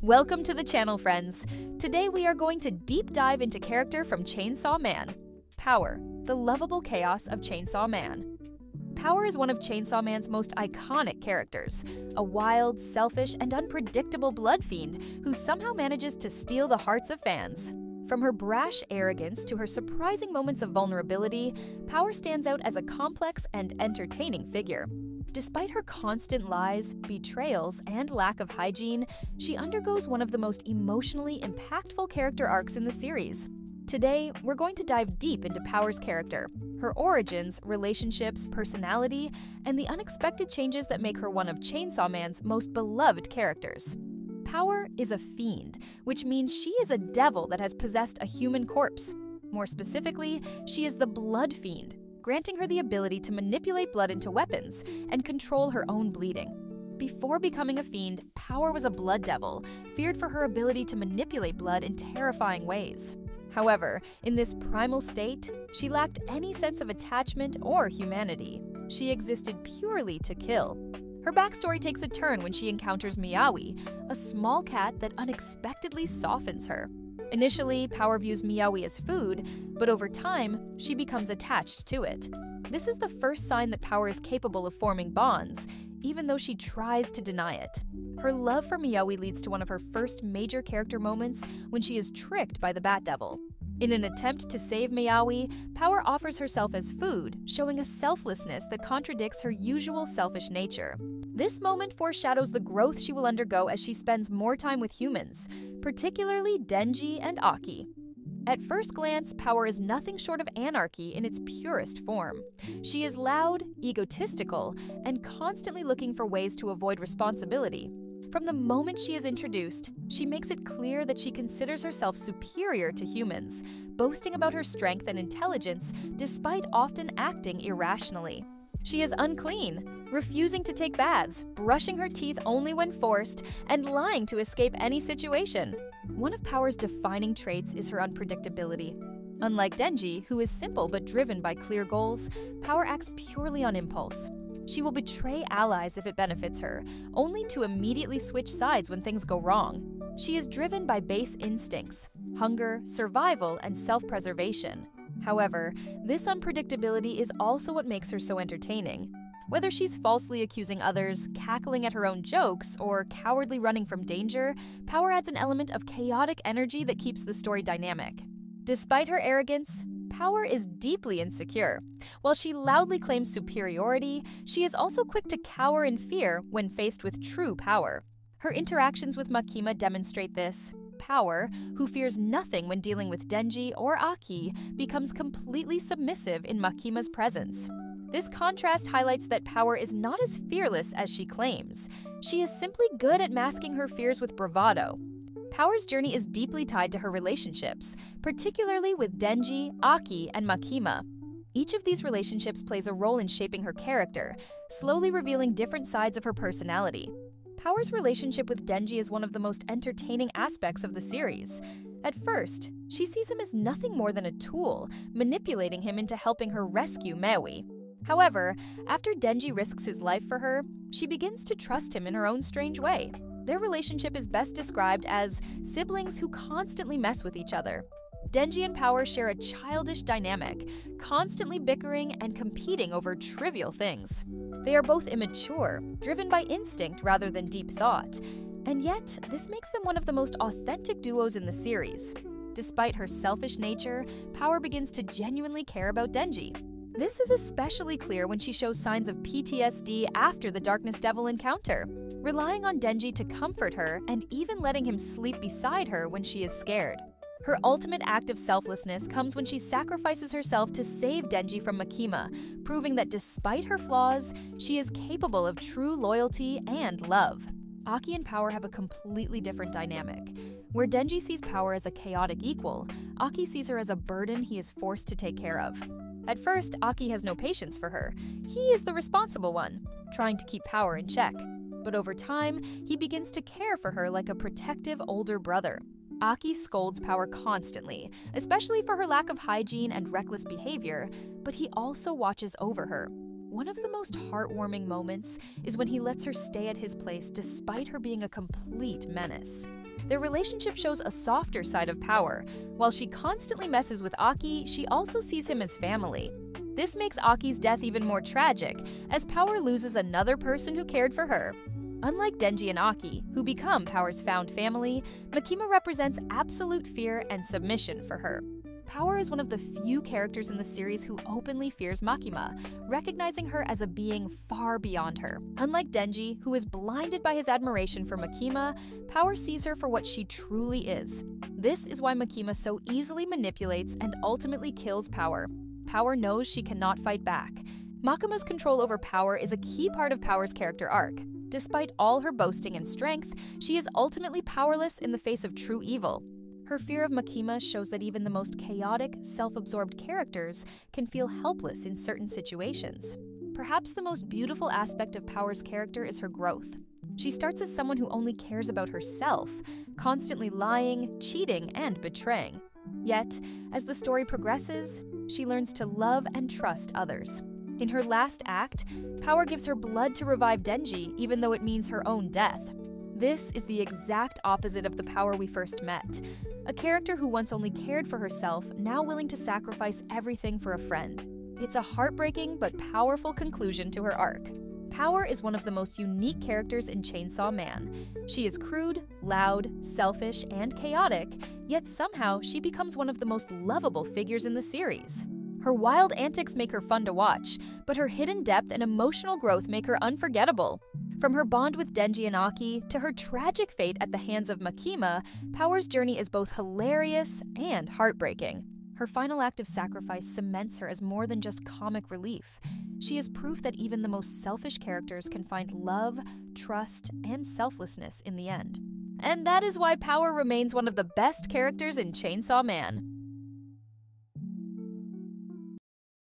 Welcome to the channel, friends. Today we are going to deep dive into character from Chainsaw Man. Power, the lovable chaos of Chainsaw Man. Power is one of Chainsaw Man's most iconic characters, a wild, selfish, and unpredictable blood fiend who somehow manages to steal the hearts of fans. From her brash arrogance to her surprising moments of vulnerability, Power stands out as a complex and entertaining figure. Despite her constant lies, betrayals, and lack of hygiene, she undergoes one of the most emotionally impactful character arcs in the series. Today, we're going to dive deep into Power's character, her origins, relationships, personality, and the unexpected changes that make her one of Chainsaw Man's most beloved characters. Power is a fiend, which means she is a devil that has possessed a human corpse. More specifically, she is the blood fiend, granting her the ability to manipulate blood into weapons and control her own bleeding. Before becoming a fiend, Power was a blood devil, feared for her ability to manipulate blood in terrifying ways. However, in this primal state, she lacked any sense of attachment or humanity. She existed purely to kill. Her backstory takes a turn when she encounters Meowie, a small cat that unexpectedly softens her. Initially, Power views Meowie as food, but over time, she becomes attached to it. This is the first sign that Power is capable of forming bonds, even though she tries to deny it. Her love for Meowie leads to one of her first major character moments when she is tricked by the Bat Devil. In an attempt to save Meowie, Power offers herself as food, showing a selflessness that contradicts her usual selfish nature. This moment foreshadows the growth she will undergo as she spends more time with humans, particularly Denji and Aki. At first glance, Power is nothing short of anarchy in its purest form. She is loud, egotistical, and constantly looking for ways to avoid responsibility. From the moment she is introduced, she makes it clear that she considers herself superior to humans, boasting about her strength and intelligence despite often acting irrationally. She is unclean, refusing to take baths, brushing her teeth only when forced, and lying to escape any situation. One of Power's defining traits is her unpredictability. Unlike Denji, who is simple but driven by clear goals, Power acts purely on impulse. She will betray allies if it benefits her, only to immediately switch sides when things go wrong. She is driven by base instincts, hunger, survival, and self-preservation. However, this unpredictability is also what makes her so entertaining. Whether she's falsely accusing others, cackling at her own jokes, or cowardly running from danger, Power adds an element of chaotic energy that keeps the story dynamic. Despite her arrogance, Power is deeply insecure. While she loudly claims superiority, she is also quick to cower in fear when faced with true power. Her interactions with Makima demonstrate this. Power, who fears nothing when dealing with Denji or Aki, becomes completely submissive in Makima's presence. This contrast highlights that Power is not as fearless as she claims. She is simply good at masking her fears with bravado. Power's journey is deeply tied to her relationships, particularly with Denji, Aki, and Makima. Each of these relationships plays a role in shaping her character, slowly revealing different sides of her personality. Power's relationship with Denji is one of the most entertaining aspects of the series. At first, she sees him as nothing more than a tool, manipulating him into helping her rescue Meowie. However, after Denji risks his life for her, she begins to trust him in her own strange way. Their relationship is best described as siblings who constantly mess with each other. Denji and Power share a childish dynamic, constantly bickering and competing over trivial things. They are both immature, driven by instinct rather than deep thought, and yet this makes them one of the most authentic duos in the series. Despite her selfish nature, Power begins to genuinely care about Denji. This is especially clear when she shows signs of PTSD after the Darkness Devil encounter, relying on Denji to comfort her and even letting him sleep beside her when she is scared. Her ultimate act of selflessness comes when she sacrifices herself to save Denji from Makima, proving that despite her flaws, she is capable of true loyalty and love. Aki and Power have a completely different dynamic. Where Denji sees Power as a chaotic equal, Aki sees her as a burden he is forced to take care of. At first, Aki has no patience for her. He is the responsible one, trying to keep Power in check. But over time, he begins to care for her like a protective older brother. Aki scolds Power constantly, especially for her lack of hygiene and reckless behavior, but he also watches over her. One of the most heartwarming moments is when he lets her stay at his place despite her being a complete menace. their relationship shows a softer side of Power. While she constantly messes with Aki, she also sees him as family. This makes Aki's death even more tragic, as Power loses another person who cared for her. Unlike Denji and Aki, who become Power's found family, Makima represents absolute fear and submission for her. Power is one of the few characters in the series who openly fears Makima, recognizing her as a being far beyond her. Unlike Denji, who is blinded by his admiration for Makima, Power sees her for what she truly is. This is why Makima so easily manipulates and ultimately kills Power. Power knows she cannot fight back. Makima's control over Power is a key part of Power's character arc. Despite all her boasting and strength, she is ultimately powerless in the face of true evil. Her fear of Makima shows that even the most chaotic, self-absorbed characters can feel helpless in certain situations. Perhaps the most beautiful aspect of Power's character is her growth. She starts as someone who only cares about herself, constantly lying, cheating, and betraying. Yet, as the story progresses, she learns to love and trust others. In her last act, Power gives her blood to revive Denji, even though it means her own death. This is the exact opposite of the Power we first met. A character who once only cared for herself, now willing to sacrifice everything for a friend. It's a heartbreaking but powerful conclusion to her arc. Power is one of the most unique characters in Chainsaw Man. She is crude, loud, selfish, and chaotic, yet somehow she becomes one of the most lovable figures in the series. Her wild antics make her fun to watch, but her hidden depth and emotional growth make her unforgettable. From her bond with Denji and Aki to her tragic fate at the hands of Makima, Power's journey is both hilarious and heartbreaking. Her final act of sacrifice cements her as more than just comic relief. She is proof that even the most selfish characters can find love, trust, and selflessness in the end. And that is why Power remains one of the best characters in Chainsaw Man.